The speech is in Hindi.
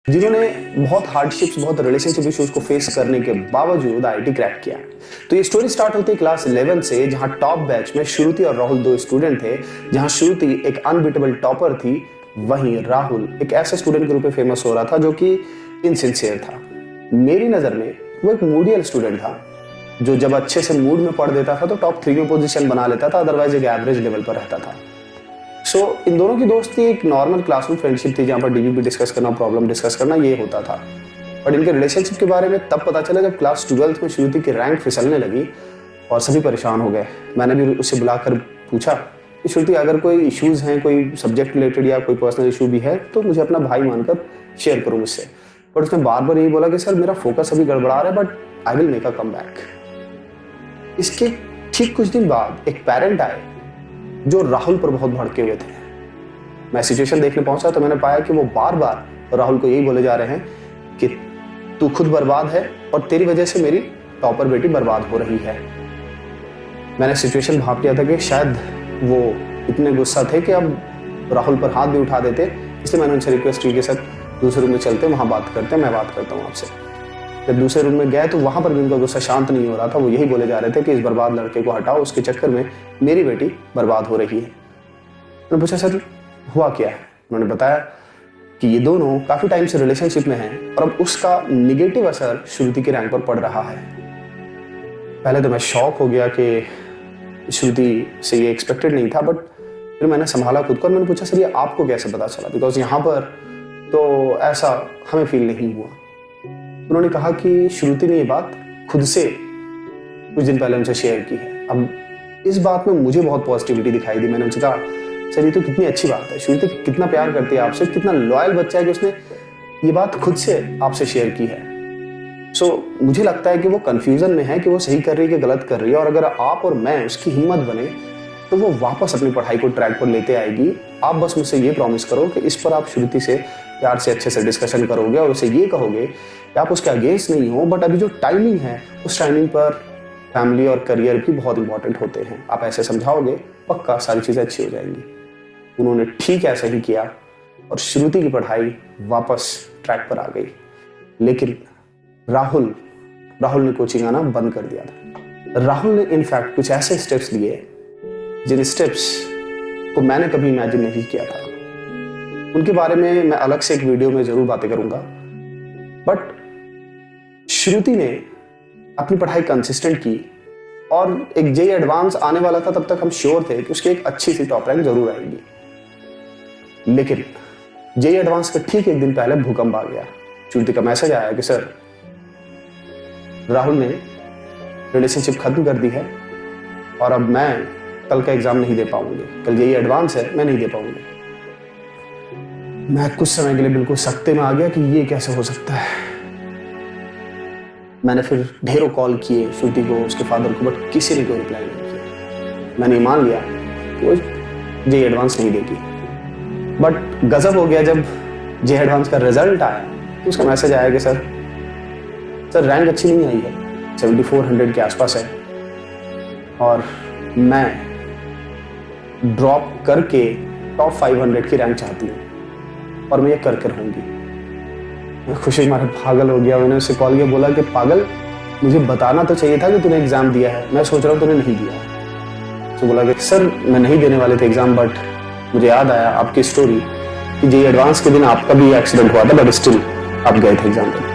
जिन्होंने बहुत हार्डशिप्स, बहुत रिलेशनशिप इश्यूज को फेस करने के बावजूद आईआईटी क्रैक किया। तो ये स्टोरी स्टार्ट होती है क्लास 11 से, जहां टॉप बैच में श्रुति और राहुल दो स्टूडेंट थे। जहां श्रुति एक अनबीटेबल टॉपर थी, वहीं राहुल एक ऐसे स्टूडेंट के रूप में फेमस हो रहा था जो कि इनसिंसियर था। मेरी नजर में वो एक मूडियल स्टूडेंट था, जो जब अच्छे से मूड में पढ़ देता था तो टॉप 3 में पोजीशन बना लेता था, अदरवाइज एक एवरेज लेवल पर रहता था। सो इन दोनों की दोस्ती एक नॉर्मल क्लासरूम फ्रेंडशिप थी, जहाँ पर डीवीपी डिस्कस करना, प्रॉब्लम डिस्कस करना, ये होता था। बट इनके रिलेशनशिप के बारे में तब पता चला जब क्लास 12th में श्रुति की रैंक फिसलने लगी और सभी परेशान हो गए। मैंने भी उसे बुलाकर पूछा कि श्रुति, अगर कोई इश्यूज हैं, कोई सब्जेक्ट रिलेटेड या कोई पर्सनल इशू भी है तो मुझे अपना भाई मानकर शेयर करो मुझसे। बट उसने बार बार यही बोला कि सर मेरा फोकस अभी गड़बड़ा रहा है, but I will make a come back. इसके ठीक कुछ दिन बाद एक पेरेंट आए जो राहुल पर बहुत भड़के हुए थे। मैं सिचुएशन देखने पहुंचा तो मैंने पाया कि वो बार बार राहुल को यही बोले जा रहे हैं कि तू खुद बर्बाद है और तेरी वजह से मेरी टॉपर बेटी बर्बाद हो रही है। मैंने सिचुएशन भाप लिया था कि शायद वो इतने गुस्सा थे कि अब राहुल पर हाथ भी उठा देते, इसलिए मैंने उनसे रिक्वेस्ट की कि सर दूसरे रूम में चलते, वहां बात करते हैं, मैं बात करता हूँ आपसे। जब दूसरे रूम में गए तो वहां पर भी उनका गुस्सा शांत नहीं हो रहा था। वो यही बोले जा रहे थे कि इस बर्बाद लड़के को हटाओ, उसके चक्कर में मेरी बेटी बर्बाद हो रही है। मैंने पूछा सर हुआ क्या है? उन्होंने बताया कि ये दोनों काफी टाइम से रिलेशनशिप में हैं और अब उसका निगेटिव असर श्रुति की रैंक पर पड़ रहा है। पहले तो मैं शॉक हो गया कि श्रुति से ये एक्सपेक्टेड नहीं था, बट फिर मैंने संभाला खुद को और मैंने पूछा सर ये आपको कैसे पता चला, बिकॉज यहाँ पर तो ऐसा हमें फील नहीं हुआ। उन्होंने कहा कि श्रुति ने ये बात खुद से कुछ दिन पहले उनसे शेयर की है। अब इस बात में मुझे बहुत पॉजिटिविटी दिखाई दी। मैंने उनसे कहा सर ये तो कितनी अच्छी बात है, श्रुति कितना प्यार करती है आपसे, कितना लॉयल बच्चा है कि उसने ये बात खुद से आपसे शेयर की है। सो मुझे लगता है कि वो कंफ्यूजन में है कि वो सही कर रही है कि गलत कर रही है, और अगर आप और मैं उसकी हिम्मत बने तो वो वापस अपनी पढ़ाई को ट्रैक पर लेते आएगी। आप बस मुझसे ये प्रॉमिस करो कि इस पर आप श्रुति से प्यार से अच्छे से डिस्कशन करोगे और उसे ये कहोगे कि आप उसके अगेंस्ट नहीं हो, बट अभी जो टाइमिंग है उस टाइमिंग पर फैमिली और करियर भी बहुत इंपॉर्टेंट होते हैं। आप ऐसे समझाओगे, पक्का सारी चीजें अच्छी हो जाएंगी। उन्होंने ठीक ऐसा ही किया और श्रुति की पढ़ाई वापस ट्रैक पर आ गई। लेकिन राहुल ने कोचिंग आना बंद कर दिया था। राहुल ने इनफैक्ट कुछ ऐसे स्टेप्स लिए जिन स्टेप्स को मैंने कभी इमेजिन नहीं किया था। उनके बारे में मैं अलग से एक वीडियो में जरूर बातें करूंगा। बट श्रुति ने अपनी पढ़ाई कंसिस्टेंट की और एक जेईई एडवांस आने वाला था, तब तक हम श्योर थे कि उसकी एक अच्छी सी टॉप रैंक जरूर आएगी। लेकिन जेईई एडवांस के ठीक एक दिन पहले भूकंप आ गया। श्रुति का मैसेज आया कि सर राहुल ने रिलेशनशिप खत्म कर दी है और अब मैं कल का एग्जाम नहीं दे पाऊंगी, कल जेईई एडवांस है, मैं नहीं दे पाऊंगी। मैं कुछ समय के लिए बिल्कुल सख्ते में आ गया कि ये कैसे हो सकता है। मैंने फिर ढेरों कॉल किए श्रुति को, उसके फादर को, बट किसी ने कोई रिप्लाई नहीं किया। मैंने मान लिया कि वो जेईई एडवांस नहीं देगी। बट गजब हो गया जब जेईई एडवांस का रिजल्ट आया तो उसका मैसेज आया कि सर रैंक अच्छी नहीं आई है, 7400 के आसपास है और मैं ड्रॉप करके टॉप 500 की रैंक चाहती हूँ और मैं ये कर रहूंगी। मैं खुशी मारे पागल हो गया। मैंने उससे कॉल किया, बोला कि पागल, मुझे बताना तो चाहिए था कि तूने एग्जाम दिया है, मैं सोच रहा हूँ तूने नहीं दिया। तो बोला कि सर मैं नहीं देने वाले थे एग्जाम, बट मुझे याद आया आपकी स्टोरी कि जेईई एडवांस के दिन आपका भी एक्सीडेंट हुआ था, बट स्टिल आप गए थे एग्जाम देने।